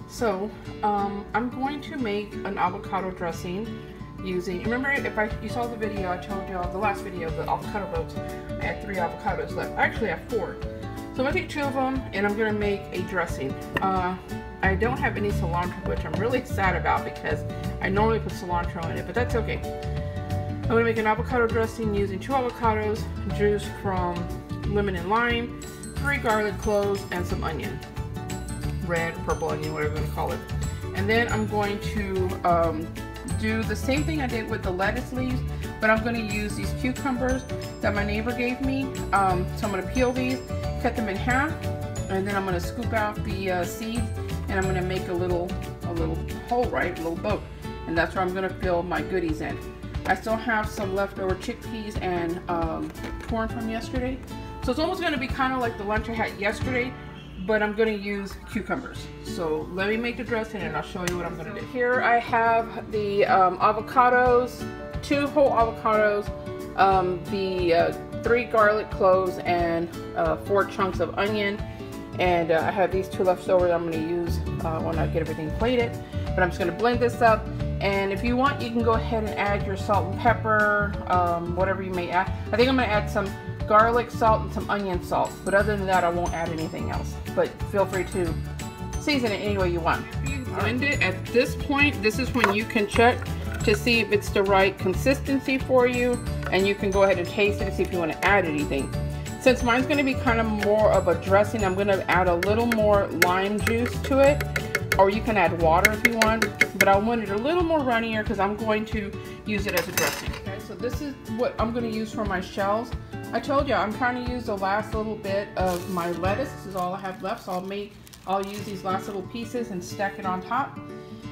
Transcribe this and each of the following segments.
So I'm going to make an avocado dressing using, remember if you saw the video, I told you the last video, the avocado boats, I had 3 avocados left. Actually I have 4. So I'm going to take 2 of them and I'm going to make a dressing. I don't have any cilantro, which I'm really sad about because I normally put cilantro in it, but that's okay. I'm going to make an avocado dressing using 2 avocados, juice from lemon and lime, 3 garlic cloves, and some onion. Red, purple onion, whatever you want to call it. And then I'm going to do the same thing I did with the lettuce leaves, but I'm going to use these cucumbers that my neighbor gave me. So I'm going to peel these, cut them in half, and then I'm going to scoop out the seeds, and I'm going to make a little hole, right, a little boat, and that's where I'm going to fill my goodies in. I still have some leftover chickpeas and corn from yesterday, so it's almost going to be kind of like the lunch I had yesterday, but I'm going to use cucumbers. So let me make the dressing and I'll show you what I'm going to do. Here I have the avocados, 2 whole avocados, the 3 garlic cloves, and 4 chunks of onion. And I have these 2 left over that I'm going to use when I get everything plated. But I'm just going to blend this up. And if you want, you can go ahead and add your salt and pepper, whatever you may add. I think I'm going to add some garlic salt and some onion salt, but other than that I won't add anything else, but feel free to season it any way you want. If you blend it at this point, this is when you can check to see if it's the right consistency for you, and you can go ahead and taste it and see if you want to add anything. Since mine's going to be kind of more of a dressing, I'm going to add a little more lime juice to it, or you can add water if you want, but I want it a little more runnier because I'm going to use it as a dressing. Okay, so this is what I'm going to use for my shells. I told you I'm trying to use the last little bit of my lettuce. This is all I have left, so I'll use these last little pieces and stack it on top.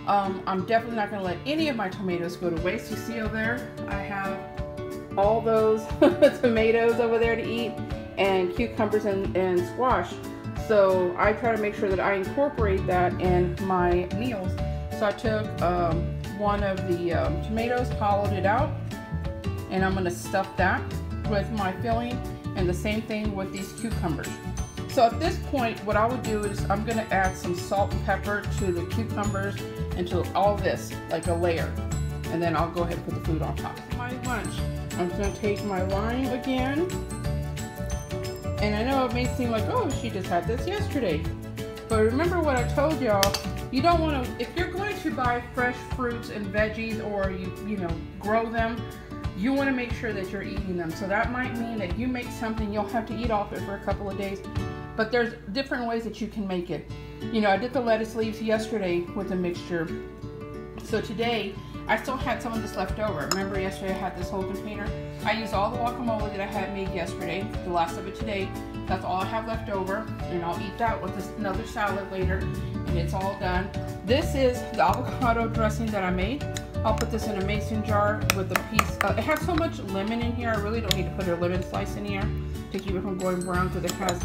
I'm definitely not going to let any of my tomatoes go to waste. You see over there, I have all those tomatoes over there to eat, and cucumbers and squash. So I try to make sure that I incorporate that in my meals. So I took one of the tomatoes, hollowed it out, and I'm going to stuff that with my filling, and the same thing with these cucumbers. So at this point, what I would do is I'm going to add some salt and pepper to the cucumbers and to all this, like a layer, and then I'll go ahead and put the food on top. My lunch, I'm going to take my lime again, and I know it may seem like, oh, she just had this yesterday, but remember what I told y'all, you don't want to, if you're going to buy fresh fruits and veggies, or you know, grow them, you want to make sure that you're eating them. So that might mean that you make something, you'll have to eat off it for a couple of days, but there's different ways that you can make it. You know, I did the lettuce leaves yesterday with a mixture, so today I still had some of this left over. Remember yesterday I had this whole container? I used all the guacamole that I had made yesterday, the last of it today. That's all I have left over, and I'll eat that with another salad later, and it's all done. This is the avocado dressing that I made. I'll put this in a mason jar with a piece. It has so much lemon in here, I really don't need to put a lemon slice in here to keep it from going brown, because it has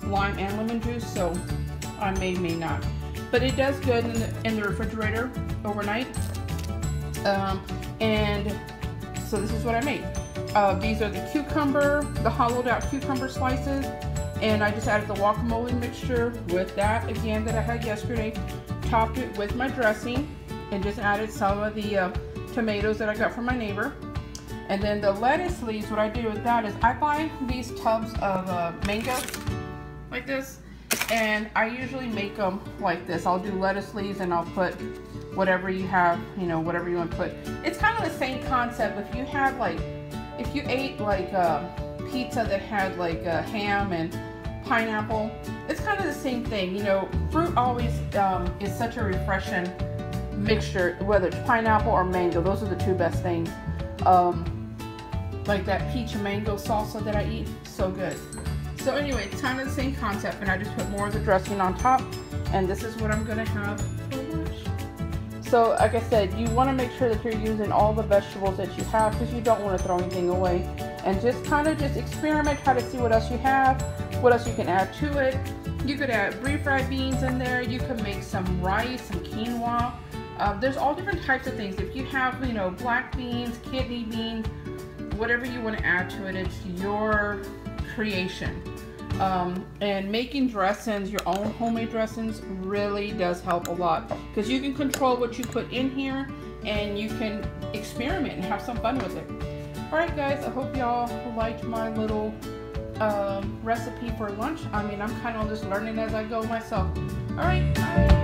lime and lemon juice, so I may not. But it does good in the refrigerator overnight. And so this is what I made. These are the hollowed out cucumber slices, and I just added the guacamole mixture with that again that I had yesterday, topped it with my dressing, and just added some of the tomatoes that I got from my neighbor. And then the lettuce leaves, what I do with that is I buy these tubs of mango like this, and I usually make them like this. I'll do lettuce leaves and I'll put whatever you have, you know, whatever you want to put. It's kind of the same concept. If you have like, if you ate like pizza that had like ham and pineapple, it's kind of the same thing. You know, fruit always is such a refreshing mixture, whether it's pineapple or mango. Those are the 2 best things. Like that peach and mango salsa that I eat, so good. So anyway, it's kind of the same concept, and I just put more of the dressing on top, and this is what I'm gonna have for lunch. So like I said, you want to make sure that you're using all the vegetables that you have, because you don't want to throw anything away, and just kind of just experiment, try to see what else you have, what else you can add to it. You could add refried beans in there, you could make some rice, some quinoa. There's all different types of things. If you have, you know, black beans, kidney beans, whatever you want to add to it, it's your creation. And making dressings, your own homemade dressings, really does help a lot because you can control what you put in here and you can experiment and have some fun with it. Alright guys, I hope y'all liked my little recipe for lunch. I mean, I'm kind of just learning as I go myself. Alright, bye.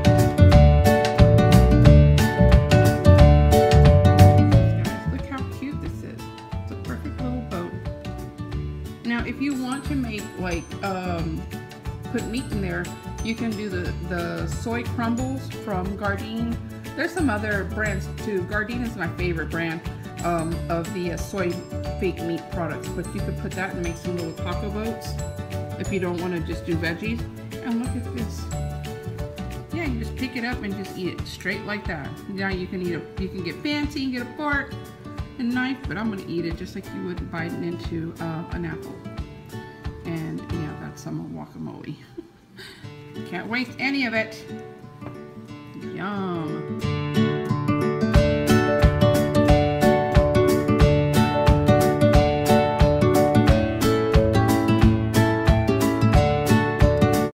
Now, if you want to make like put meat in there, you can do the soy crumbles from Gardein. There's some other brands too. Gardein is my favorite brand of the soy fake meat products. But you could put that and make some little taco boats if you don't want to just do veggies. And look at this. Yeah, you just pick it up and just eat it straight like that. Now you can eat it. You can get fancy and get a fork and knife, but I'm gonna eat it just like you would biting into an apple. And yeah, that's some guacamole. Can't waste any of it. Yum.